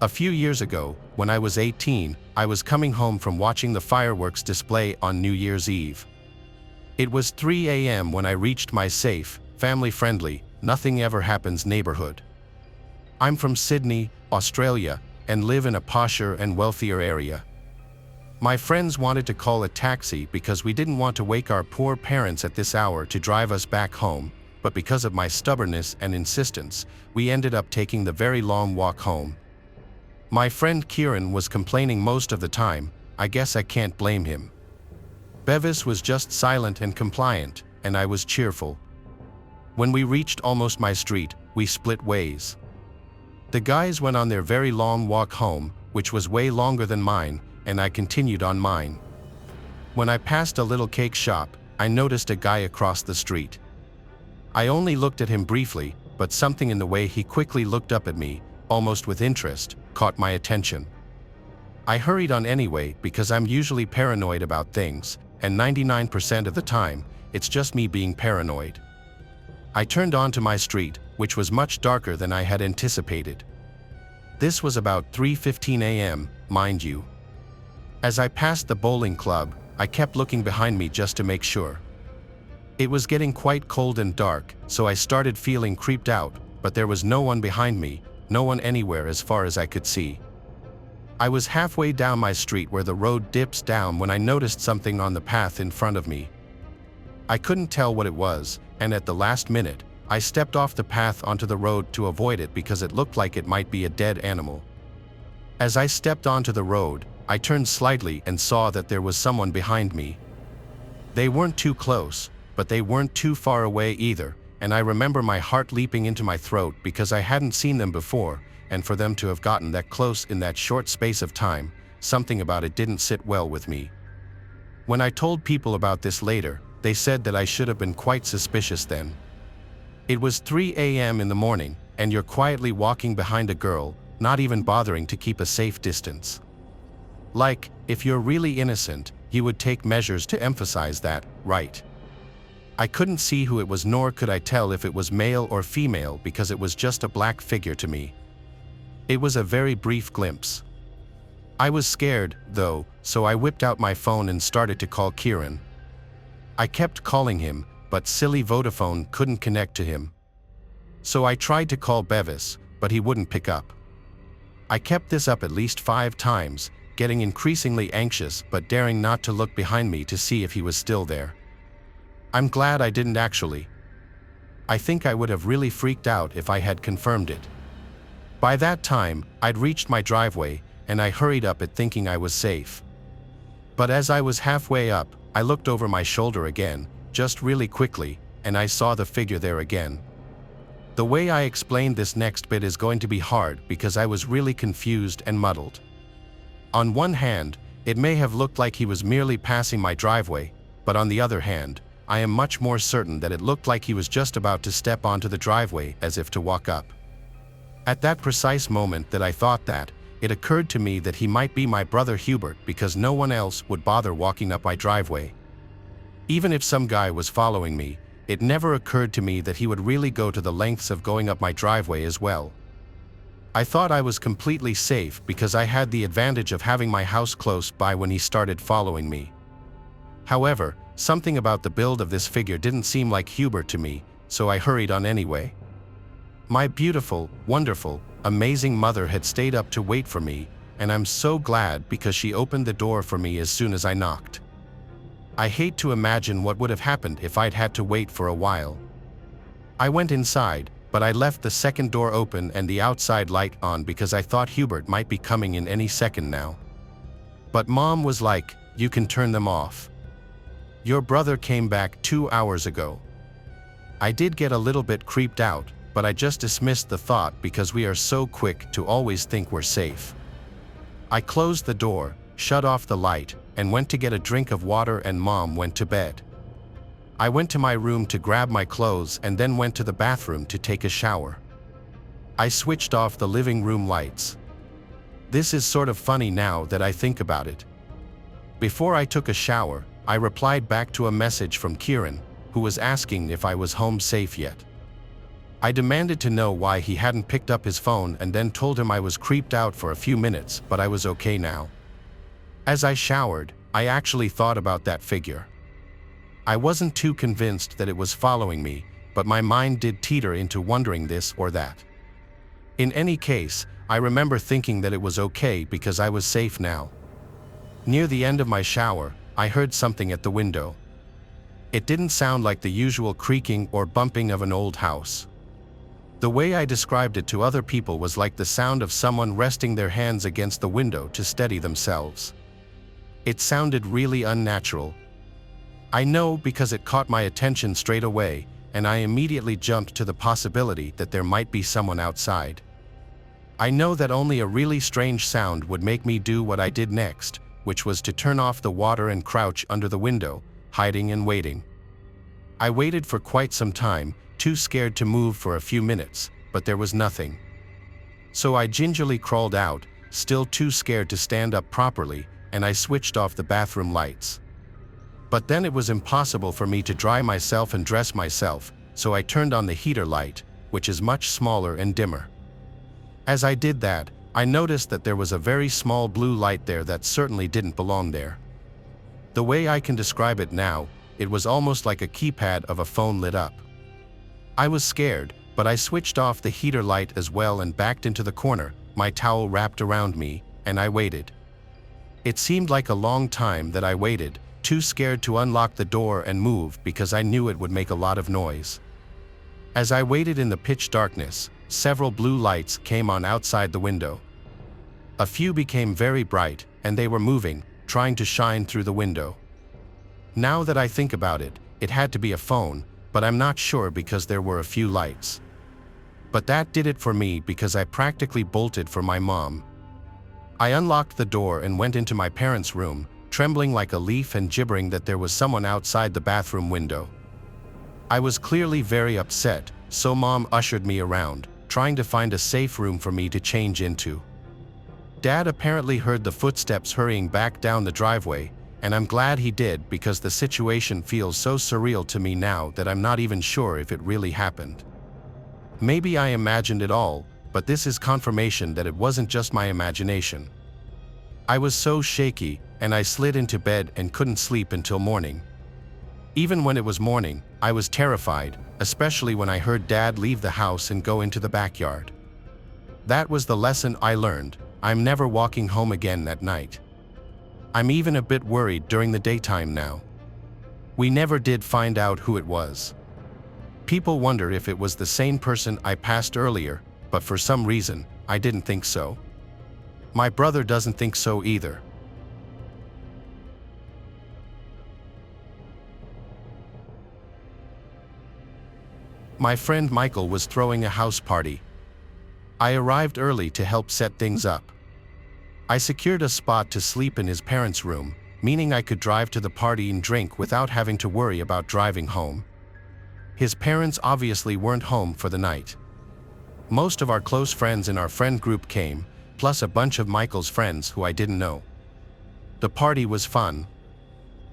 A few years ago, when I was 18, I was coming home from watching the fireworks display on New Year's Eve. It was 3 a.m. when I reached my safe, family-friendly, nothing ever happens neighborhood. I'm from Sydney, Australia, and live in a posher and wealthier area. My friends wanted to call a taxi because we didn't want to wake our poor parents at this hour to drive us back home, but because of my stubbornness and insistence, we ended up taking the very long walk home. My friend Kieran was complaining most of the time. I guess I can't blame him. Bevis was just silent and compliant, and I was cheerful. When we reached almost my street, we split ways. The guys went on their very long walk home, which was way longer than mine, and I continued on mine. When I passed a little cake shop, I noticed a guy across the street. I only looked at him briefly, but something in the way he quickly looked up at me, almost with interest, caught my attention. I hurried on anyway because I'm usually paranoid about things, and 99% of the time, it's just me being paranoid. I turned onto my street, which was much darker than I had anticipated. This was about 3:15 a.m., mind you. As I passed the bowling club, I kept looking behind me just to make sure. It was getting quite cold and dark, so I started feeling creeped out, but there was no one behind me, no one anywhere as far as I could see. I was halfway down my street where the road dips down when I noticed something on the path in front of me. I couldn't tell what it was, and at the last minute, I stepped off the path onto the road to avoid it because it looked like it might be a dead animal. As I stepped onto the road, I turned slightly and saw that there was someone behind me. They weren't too close, but they weren't too far away either, and I remember my heart leaping into my throat because I hadn't seen them before, and for them to have gotten that close in that short space of time, something about it didn't sit well with me. When I told people about this later, they said that I should have been quite suspicious then. It was 3 a.m. in the morning, and you're quietly walking behind a girl, not even bothering to keep a safe distance. Like, if you're really innocent, you would take measures to emphasize that, right? I couldn't see who it was, nor could I tell if it was male or female because it was just a black figure to me. It was a very brief glimpse. I was scared, though, so I whipped out my phone and started to call Kieran. I kept calling him, but silly Vodafone couldn't connect to him. So I tried to call Bevis, but he wouldn't pick up. I kept this up at least 5 times, getting increasingly anxious but daring not to look behind me to see if he was still there. I'm glad I didn't actually. I think I would have really freaked out if I had confirmed it. By that time, I'd reached my driveway, and I hurried up it thinking I was safe. But as I was halfway up, I looked over my shoulder again, just really quickly, and I saw the figure there again. The way I explained this next bit is going to be hard because I was really confused and muddled. On one hand, it may have looked like he was merely passing my driveway, but on the other hand, I am much more certain that it looked like he was just about to step onto the driveway as if to walk up. At that precise moment that I thought that, it occurred to me that he might be my brother Hubert because no one else would bother walking up my driveway. Even if some guy was following me, it never occurred to me that he would really go to the lengths of going up my driveway as well. I thought I was completely safe because I had the advantage of having my house close by when he started following me. However, something about the build of this figure didn't seem like Hubert to me, so I hurried on anyway. My beautiful, wonderful, amazing mother had stayed up to wait for me, and I'm so glad because she opened the door for me as soon as I knocked. I hate to imagine what would have happened if I'd had to wait for a while. I went inside, but I left the second door open and the outside light on because I thought Hubert might be coming in any second now. But Mom was like, "You can turn them off. Your brother came back 2 hours ago." I did get a little bit creeped out, but I just dismissed the thought because we are so quick to always think we're safe. I closed the door, shut off the light, and went to get a drink of water, and Mom went to bed. I went to my room to grab my clothes and then went to the bathroom to take a shower. I switched off the living room lights. This is sort of funny now that I think about it. Before I took a shower, I replied back to a message from Kieran, who was asking if I was home safe yet. I demanded to know why he hadn't picked up his phone and then told him I was creeped out for a few minutes, but I was okay now. As I showered, I actually thought about that figure. I wasn't too convinced that it was following me, but my mind did teeter into wondering this or that. In any case, I remember thinking that it was okay because I was safe now. Near the end of my shower, I heard something at the window. It didn't sound like the usual creaking or bumping of an old house. The way I described it to other people was like the sound of someone resting their hands against the window to steady themselves. It sounded really unnatural. I know because it caught my attention straight away, and I immediately jumped to the possibility that there might be someone outside. I know that only a really strange sound would make me do what I did next, which was to turn off the water and crouch under the window, hiding and waiting. I waited for quite some time, too scared to move for a few minutes, but there was nothing. So I gingerly crawled out, still too scared to stand up properly, and I switched off the bathroom lights. But then it was impossible for me to dry myself and dress myself, so I turned on the heater light, which is much smaller and dimmer. As I did that, I noticed that there was a very small blue light there that certainly didn't belong there. The way I can describe it now, it was almost like a keypad of a phone lit up. I was scared, but I switched off the heater light as well and backed into the corner, my towel wrapped around me, and I waited. It seemed like a long time that I waited, too scared to unlock the door and move because I knew it would make a lot of noise. As I waited in the pitch darkness, several blue lights came on outside the window. A few became very bright, and they were moving, trying to shine through the window. Now that I think about it, it had to be a phone, but I'm not sure because there were a few lights. But that did it for me because I practically bolted for my mom. I unlocked the door and went into my parents' room, trembling like a leaf and gibbering that there was someone outside the bathroom window. I was clearly very upset, so Mom ushered me around, trying to find a safe room for me to change into. Dad apparently heard the footsteps hurrying back down the driveway, and I'm glad he did because the situation feels so surreal to me now that I'm not even sure if it really happened. Maybe I imagined it all, but this is confirmation that it wasn't just my imagination. I was so shaky, and I slid into bed and couldn't sleep until morning. Even when it was morning, I was terrified, especially when I heard Dad leave the house and go into the backyard. That was the lesson I learned. I'm never walking home again at night. I'm even a bit worried during the daytime now. We never did find out who it was. People wonder if it was the same person I passed earlier, but for some reason, I didn't think so. My brother doesn't think so either. My friend Michael was throwing a house party. I arrived early to help set things up. I secured a spot to sleep in his parents' room, meaning I could drive to the party and drink without having to worry about driving home. His parents obviously weren't home for the night. Most of our close friends in our friend group came, plus a bunch of Michael's friends who I didn't know. The party was fun.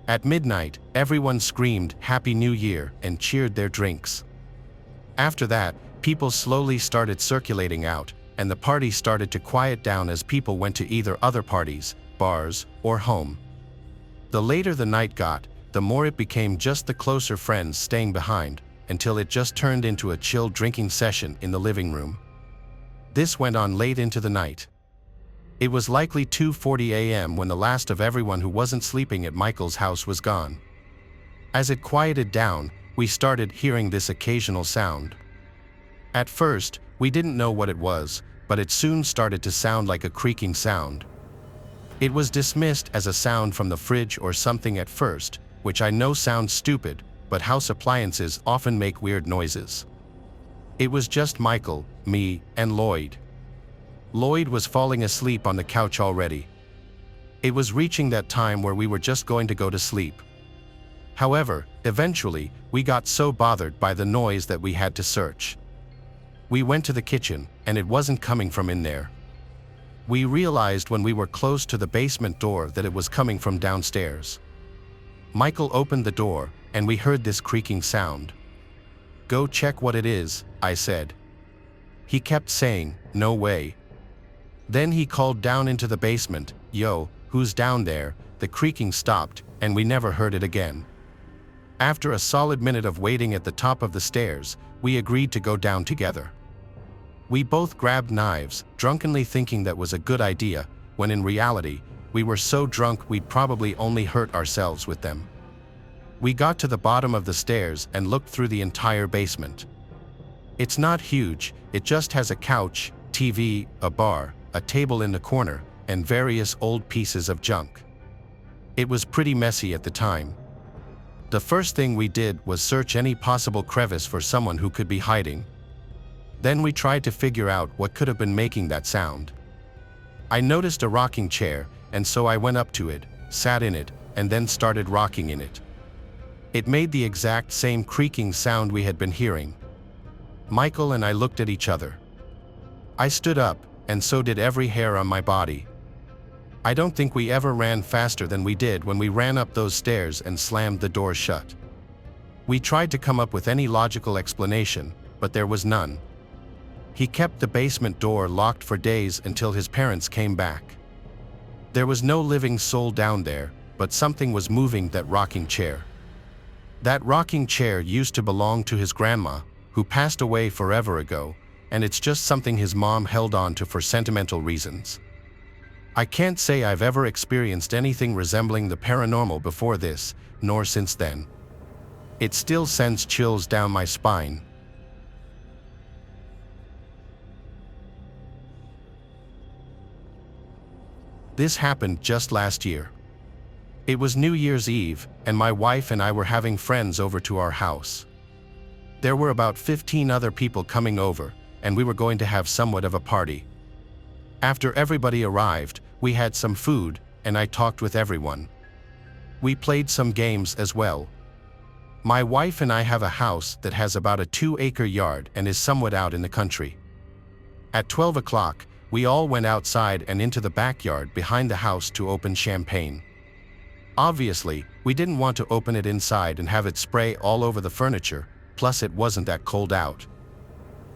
At midnight, everyone screamed "Happy New Year" and cheered their drinks. After that, people slowly started circulating out, and the party started to quiet down as people went to either other parties, bars, or home. The later the night got, the more it became just the closer friends staying behind, until it just turned into a chill drinking session in the living room. This went on late into the night. It was likely 2:40 a.m. when the last of everyone who wasn't sleeping at Michael's house was gone. As it quieted down, we started hearing this occasional sound. At first, we didn't know what it was, but it soon started to sound like a creaking sound. It was dismissed as a sound from the fridge or something at first, which I know sounds stupid, but house appliances often make weird noises. It was just Michael, me, and Lloyd. Lloyd was falling asleep on the couch already. It was reaching that time where we were just going to go to sleep. However, eventually, we got so bothered by the noise that we had to search. We went to the kitchen, and it wasn't coming from in there. We realized when we were close to the basement door that it was coming from downstairs. Michael opened the door, and we heard this creaking sound. "Go check what it is," I said. He kept saying, "No way." Then he called down into the basement, "Yo, who's down there?" The creaking stopped, and we never heard it again. After a solid minute of waiting at the top of the stairs, we agreed to go down together. We both grabbed knives, drunkenly thinking that was a good idea, when in reality, we were so drunk we'd probably only hurt ourselves with them. We got to the bottom of the stairs and looked through the entire basement. It's not huge, it just has a couch, TV, a bar, a table in the corner, and various old pieces of junk. It was pretty messy at the time. The first thing we did was search any possible crevice for someone who could be hiding. Then we tried to figure out what could have been making that sound. I noticed a rocking chair, and so I went up to it, sat in it, and then started rocking in it. It made the exact same creaking sound we had been hearing. Michael and I looked at each other. I stood up, and so did every hair on my body. I don't think we ever ran faster than we did when we ran up those stairs and slammed the door shut. We tried to come up with any logical explanation, but there was none. He kept the basement door locked for days until his parents came back. There was no living soul down there, but something was moving that rocking chair. That rocking chair used to belong to his grandma, who passed away forever ago, and it's just something his mom held on to for sentimental reasons. I can't say I've ever experienced anything resembling the paranormal before this, nor since then. It still sends chills down my spine. This happened just last year. It was New Year's Eve, and my wife and I were having friends over to our house. There were about 15 other people coming over, and we were going to have somewhat of a party. After everybody arrived, we had some food, and I talked with everyone. We played some games as well. My wife and I have a house that has about a 2-acre yard and is somewhat out in the country. At 12 o'clock, we all went outside and into the backyard behind the house to open champagne. Obviously, we didn't want to open it inside and have it spray all over the furniture, plus it wasn't that cold out.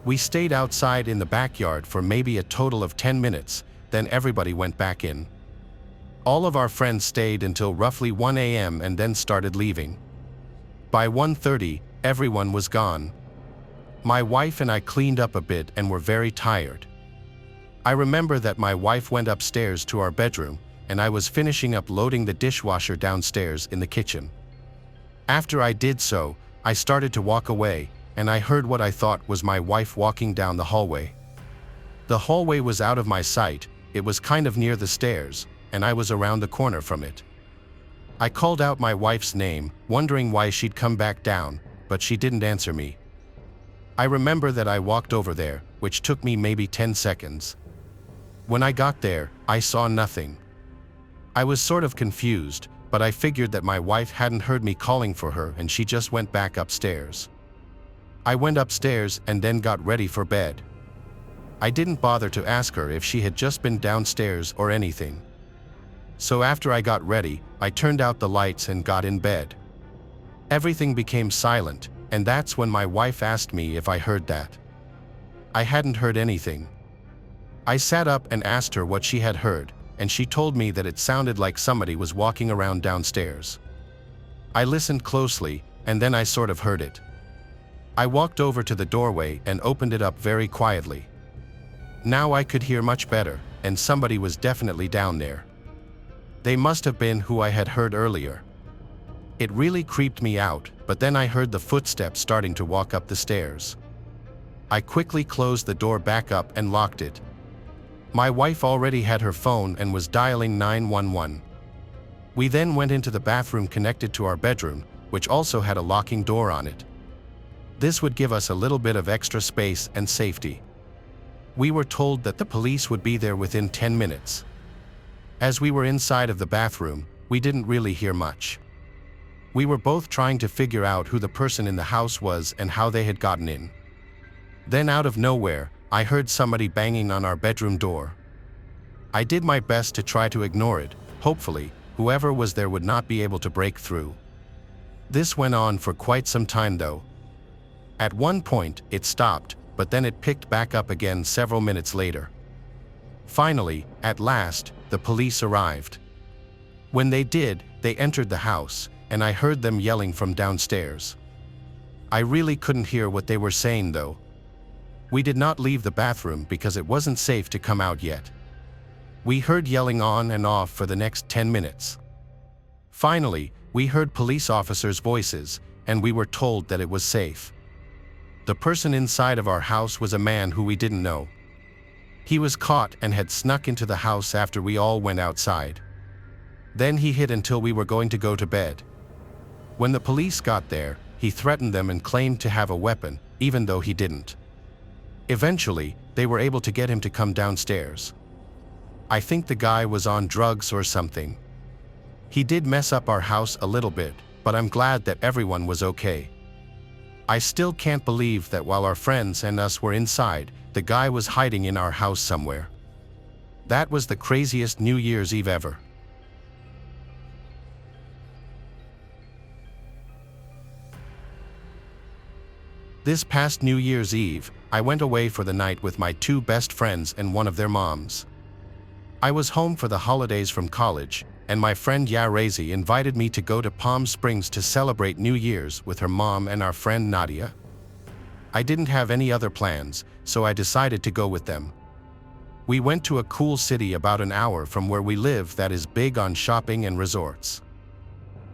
We stayed outside in the backyard for maybe a total of 10 minutes, then everybody went back in. All of our friends stayed until roughly 1 a.m. and then started leaving. By 1:30, everyone was gone. My wife and I cleaned up a bit and were very tired. I remember that my wife went upstairs to our bedroom, and I was finishing up loading the dishwasher downstairs in the kitchen. After I did so, I started to walk away, and I heard what I thought was my wife walking down the hallway. The hallway was out of my sight, it was kind of near the stairs, and I was around the corner from it. I called out my wife's name, wondering why she'd come back down, but she didn't answer me. I remember that I walked over there, which took me maybe 10 seconds. When I got there, I saw nothing. I was sort of confused, but I figured that my wife hadn't heard me calling for her and she just went back upstairs. I went upstairs and then got ready for bed. I didn't bother to ask her if she had just been downstairs or anything. So after I got ready, I turned out the lights and got in bed. Everything became silent, and that's when my wife asked me if I heard that. I hadn't heard anything. I sat up and asked her what she had heard, and she told me that it sounded like somebody was walking around downstairs. I listened closely, and then I sort of heard it. I walked over to the doorway and opened it up very quietly. Now I could hear much better, and somebody was definitely down there. They must have been who I had heard earlier. It really creeped me out, but then I heard the footsteps starting to walk up the stairs. I quickly closed the door back up and locked it. My wife already had her phone and was dialing 911. We then went into the bathroom connected to our bedroom, which also had a locking door on it. This would give us a little bit of extra space and safety. We were told that the police would be there within 10 minutes. As we were inside of the bathroom, we didn't really hear much. We were both trying to figure out who the person in the house was and how they had gotten in. Then out of nowhere, I heard somebody banging on our bedroom door. I did my best to try to ignore it. Hopefully, whoever was there would not be able to break through. This went on for quite some time though. At one point, it stopped, but then it picked back up again several minutes later. Finally, at last, the police arrived. When they did, they entered the house, and I heard them yelling from downstairs. I really couldn't hear what they were saying though. We did not leave the bathroom because it wasn't safe to come out yet. We heard yelling on and off for the next 10 minutes. Finally, we heard police officers' voices, and we were told that it was safe. The person inside of our house was a man who we didn't know. He was caught and had snuck into the house after we all went outside. Then he hid until we were going to go to bed. When the police got there, he threatened them and claimed to have a weapon, even though he didn't. Eventually, they were able to get him to come downstairs. I think the guy was on drugs or something. He did mess up our house a little bit, but I'm glad that everyone was okay. I still can't believe that while our friends and us were inside, the guy was hiding in our house somewhere. That was the craziest New Year's Eve ever. This past New Year's Eve, I went away for the night with my two best friends and one of their moms. I was home for the holidays from college, and my friend Yarezi invited me to go to Palm Springs to celebrate New Year's with her mom and our friend Nadia. I didn't have any other plans, so I decided to go with them. We went to a cool city about an hour from where we live that is big on shopping and resorts.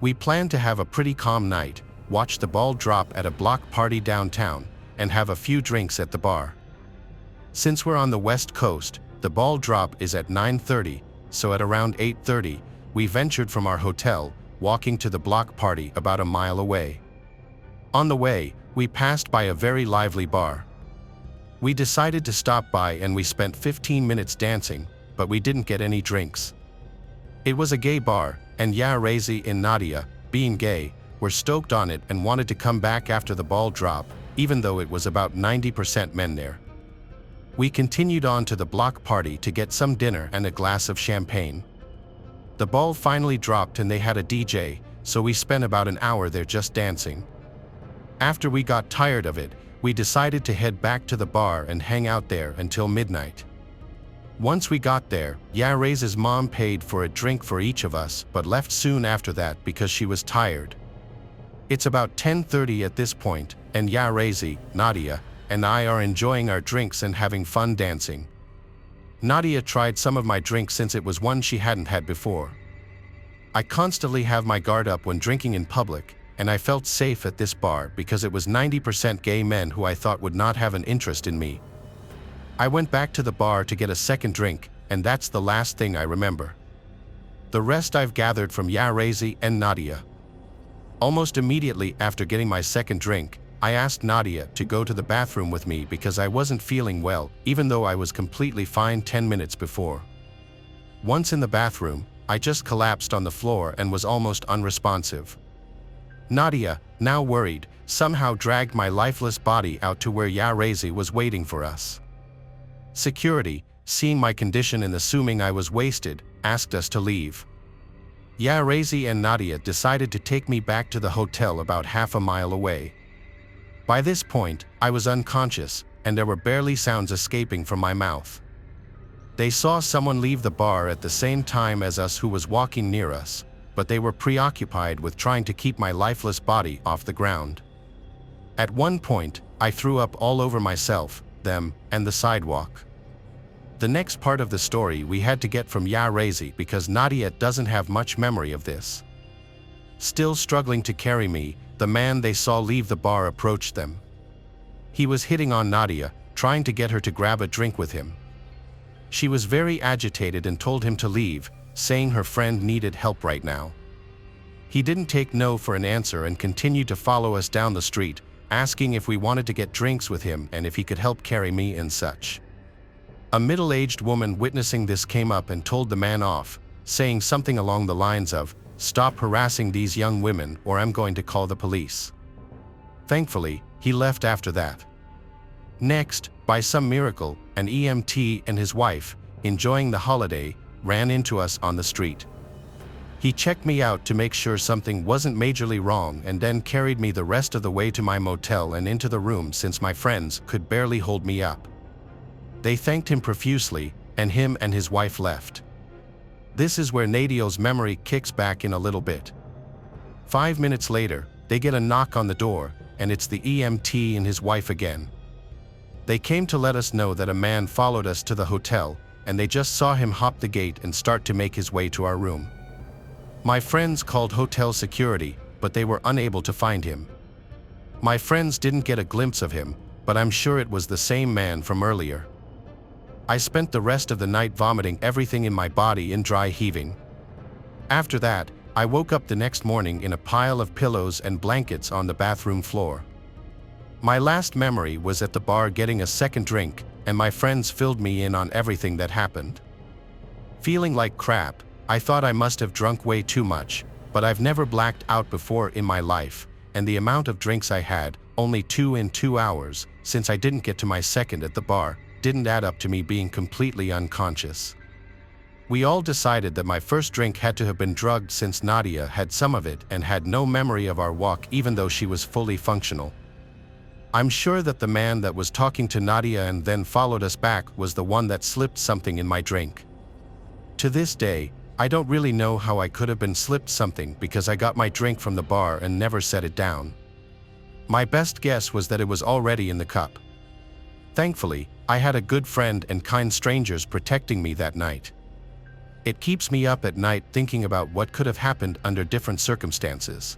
We planned to have a pretty calm night, watch the ball drop at a block party downtown, and have a few drinks at the bar. Since we're on the West Coast, the ball drop is at 9:30, so at around 8:30, we ventured from our hotel, walking to the block party about a mile away. On the way, we passed by a very lively bar. We decided to stop by and we spent 15 minutes dancing, but we didn't get any drinks. It was a gay bar, and Yarezi and Nadia, being gay, were stoked on it and wanted to come back after the ball drop, even though it was about 90% men there. We continued on to the block party to get some dinner and a glass of champagne. The ball finally dropped and they had a DJ, so we spent about an hour there just dancing. After we got tired of it, we decided to head back to the bar and hang out there until midnight. Once we got there, Yareze's mom paid for a drink for each of us but left soon after that because she was tired. It's about 10:30 at this point, and Yarezi, Nadia, and I are enjoying our drinks and having fun dancing. Nadia tried some of my drink since it was one she hadn't had before. I constantly have my guard up when drinking in public, and I felt safe at this bar because it was 90% gay men who I thought would not have an interest in me. I went back to the bar to get a second drink, and that's the last thing I remember. The rest I've gathered from Yarezi and Nadia. Almost immediately after getting my second drink, I asked Nadia to go to the bathroom with me because I wasn't feeling well, even though I was completely fine 10 minutes before. Once in the bathroom, I just collapsed on the floor and was almost unresponsive. Nadia, now worried, somehow dragged my lifeless body out to where Yarezi was waiting for us. Security, seeing my condition and assuming I was wasted, asked us to leave. Yarezi and Nadia decided to take me back to the hotel about half a mile away. By this point, I was unconscious, and there were barely sounds escaping from my mouth. They saw someone leave the bar at the same time as us who was walking near us, but they were preoccupied with trying to keep my lifeless body off the ground. At one point, I threw up all over myself, them, and the sidewalk. The next part of the story we had to get from Yarezi because Nadia doesn't have much memory of this. Still struggling to carry me, the man they saw leave the bar approached them. He was hitting on Nadia, trying to get her to grab a drink with him. She was very agitated and told him to leave, saying her friend needed help right now. He didn't take no for an answer and continued to follow us down the street, asking if we wanted to get drinks with him and if he could help carry me and such. A middle-aged woman witnessing this came up and told the man off, saying something along the lines of, "Stop harassing these young women or I'm going to call the police." Thankfully, he left after that. Next, by some miracle, an EMT and his wife, enjoying the holiday, ran into us on the street. He checked me out to make sure something wasn't majorly wrong and then carried me the rest of the way to my motel and into the room since my friends could barely hold me up. They thanked him profusely, and him and his wife left. This is where Nadio's memory kicks back in a little bit. 5 minutes later, they get a knock on the door, and it's the EMT and his wife again. They came to let us know that a man followed us to the hotel, and they just saw him hop the gate and start to make his way to our room. My friends called hotel security, but they were unable to find him. My friends didn't get a glimpse of him, but I'm sure it was the same man from earlier. I spent the rest of the night vomiting everything in my body in dry heaving. After that, I woke up the next morning in a pile of pillows and blankets on the bathroom floor. My last memory was at the bar getting a second drink, and my friends filled me in on everything that happened. Feeling like crap, I thought I must have drunk way too much, but I've never blacked out before in my life, and the amount of drinks I had, only 2 in 2 hours, since I didn't get to my second at the bar, didn't add up to me being completely unconscious. We all decided that my first drink had to have been drugged since Nadia had some of it and had no memory of our walk even though she was fully functional. I'm sure that the man that was talking to Nadia and then followed us back was the one that slipped something in my drink. To this day, I don't really know how I could have been slipped something because I got my drink from the bar and never set it down. My best guess was that it was already in the cup. Thankfully, I had a good friend and kind strangers protecting me that night. It keeps me up at night thinking about what could have happened under different circumstances.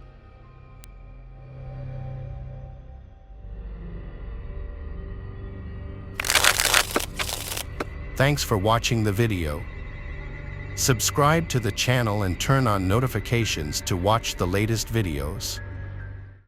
Thanks for watching the video. Subscribe to the channel and turn on notifications to watch the latest videos.